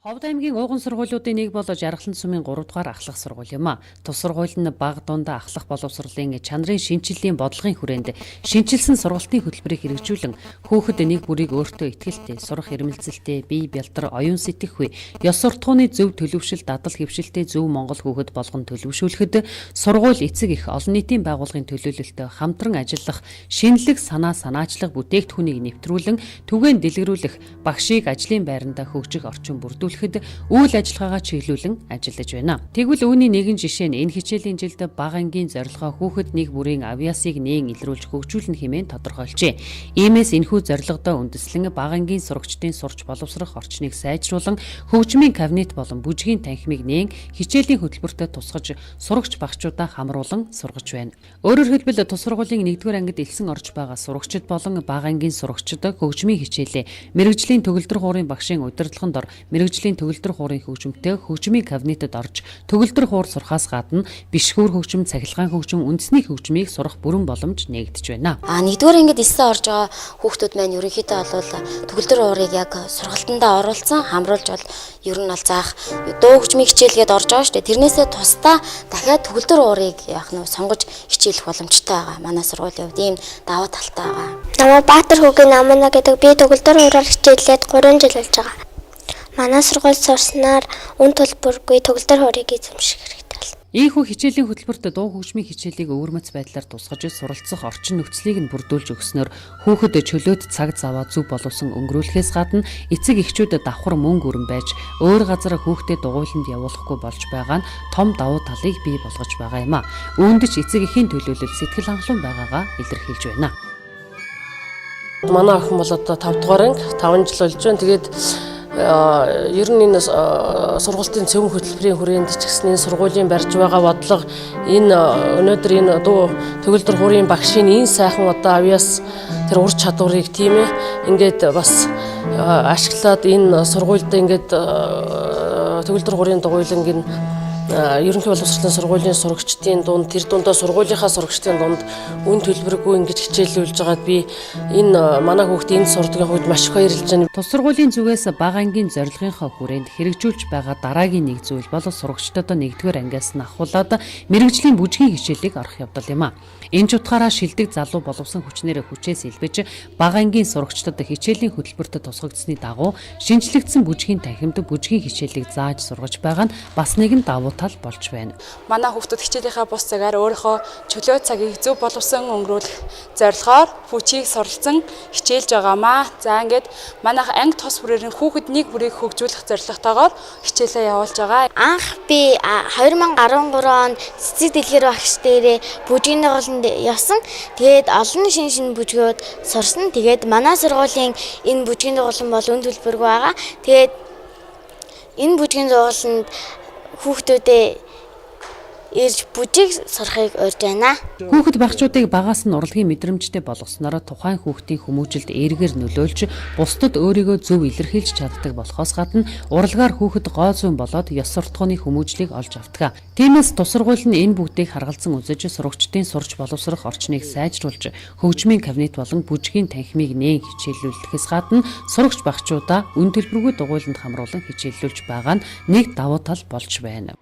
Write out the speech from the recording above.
Ховд аймгийн ууган сургуулиудын нэг бол Жаргалан сумын 3 дугаар ахлах сургууль юм а. Тус сургууль нь бага дундаа ахлах боловсролын чанарын шинжиллийн бодлогын хүрээнд шинжилсэн сургалтын хөтөлбөрийг хэрэгжүүлэн хүүхэд нэг бүрийг өөртөө итгэлтэй, сурах эрмэлзэлтэй, бие бялдар, оюун сэтгэх үе, ёс суртахууны зөв төлөвшил, дадал хэвшилтэй зөв монгол хүүхэд болгон төлөвшүүлэхэд сургууль эцэг их олон нийтийн байгууллагын төлөөлөлтөд хамтран ажиллах, шинэлэг санаачлах бүтээгдэхүүнийг нэвтрүүлэн түгээн дэлгэрүүлэх, багшийг ажлын байранда хөгжих орчин бүрдүүлэх үйл ажиллагаагаа чиглүүлэн ажиллаж байна. Тэгвэл үүний нэгэн жишээ нь энэ хичээлийн жилд бага ангийн зорилгоо хүүхэд нэг бүрийн авьяасыг нээн илрүүлж хөгжүүлнэ хэмээн тодорхойлжээ. Иймээс энэхүү зорилгодоо үндэслэн бага ангийн сурагчдын сурч боловсрох орчныг сайжруулан хөгжмийн кабинет болон бүжгийн танхимыг нээн хичээлийн хөтөлбөртөд тусгаж сурагч багчуудаа хамруулан сургаж байна. Өөрөөр хэлбэл тус сургуулийн 1-р ангид элсэн орж байгаа сурагчид болон бага ангийн сурагчид хөгжмийн хичээлээ мэрэгжлийн төгөлдөр хуурын багшийн удирдлагын дор мэрэгжлийн төгөлдөр хуурын хөгжмөнтэй хөгжмийн кабинетэд орж төгөлдөр хуур сурахаас гадна бишгүүр хөгжим, цахилгаан хөгжим, үндэсний хөгжмийг сурах бүрэн боломж нээгдэж байна. 1-р ангид 9 орж байгаа хүүхдүүд маань ерөнхийдөө бол төгөлдөр хуурыг яг сургалтандаа оруулсан хамруулж бол ер нь бол заах дуу хөгжмийн хичээлгээд орж байгаа шүү дээ. Тэрнээсээ тусдаа дахиад төгөлдөр хуурыг яах нь сонгож хичээлэх боломжтой байгаа. Манай сургуулийн хувьд ийм даваа талтай байгаа. Намаа Баатар хүүгийн намна гэдэг би төгөлдөр хуураар хичээлээд 3 жил болж байгаа. Манай сургууль сурснаар үн төлбөргүй төгөлдөр хуурыг эзэмших хэрэгтэй байна. Ийхүү хичээлийн хөтөлбөрт дуу хөгжмийн хичээлийг өвөрмөц байдлаар тусгаж суралцах орчин нөхцөлийг нь бүрдүүлж өгснөөр хүүхэд чөлөөт цаг заваа зөв боловсон өнгөрүүлэхээс гадна эцэг эхчүүд давхар мөнгө өрн байж өөр газар хүүхдэд дугуйланд явуулахгүй болж байгаа нь том давуу талыг бий болгож байгаа юм а. Үүнд ч эцэг эхийн төлөөлөл сэтгэл хангалуун байгаагаа илэрхийлж байна. Манай охин бол одоо 5 дугаар анги 5 жил болж байна. Тэгээд ер нь энэ сургалтын цөм хөтөлбөрийн хүрээнд ч гэсэн энэ сургуулийн барьж байгаа бодлого өнөөдөр энэ дуу төгөлдөр хуурын багшийн энэ сайхан одоо авьяас тэр ур чадварыг тийм ээ ингээд бас ашиглаад энэ сургуульд ингээд төгөлдөр хуурын дугуйлангийн ерөнхий боловсролын сургуулийн сурагчдын дунд тэр дундаа сургуулийнхаа сурагчдын дунд үн төлбөргүй ингэж хичээлүүлж байгаад би энэ манай хүүхдээ энд сурдгийн хувьд маш их баярлж байна. Тус сургуулийн зүгээс бага ангийн зорилгынхаа хүрээнд хэрэгжүүлж байгаа дараагийн нэг зүйл бол сурагчдаа 1-р ангиас нь ахуулаад мэрэгжлийн бүжгийн хичээлийг орох явдал юм а. Энэ ч утгаараа шилдэг залуу боловсон хүчнэрээ хүчээс илбэж бага ангийн сурагчдад хичээлийн хөтөлбөрт тусгагдсны дагуу шинжлэгдсэн бүжгийн танхимд бүжгийн хичээлийг зааж сургаж байгаа нь бас нэгэн давуу тал болж байна. Манай хүүхдүүд хичээлийнхаа бус цагаар өөрийнхөө чөлөө цагийг зөв боловсон өнгөрүүлэх зорилгоор хүчийг суралцсан хичээлж байгаамаа. За ингээд манайх анги тус бүрээр хүүхэд нэг бүрийг хөгжүүлэх зорилготойгоор хичээлээ явуулж байгаа. Анх би 2013 он цэцэг дэлгэр багш дээрээ бүжгийн тоглолтод явсан. Тэгээд олон шин бүжгүүд сурсан. Тэгээд манай сургуулийн энэ бүжгийн тоглолт бол үн төлбөргүй байгаа. Тэгээд энэ бүжгийн тоглолтод хүүхдүүдээ ирж бүжиг сурахыг урьж байна. Хүүхэд багчуудыг багаас нь урлагийн мэдрэмжтэй болгосноор тухайн хүүхдийн хүмүүжилд эергээр нөлөөлж бусдад өөрийгөө зөв илэрхийлж чаддаг болохоос гадна урлагаар хүүхэд гоо зүйн болоод ёс суртахууны хүмүүжлийг олж авдаг. Тиймээс тус сургууль нь энэ бүгдийг харгалзан үзэж сурагчдын сурч боловсрох орчныг сайжруулж хөгжмийн кабинет болон бүжгийн танхимыг нээн хичээлүүлэхээс гадна сурагч багчуудаа үн төлбөргүй дугуйланд хамруулан хичээлүүлж байгаа нь нэг давуу тал болж байна.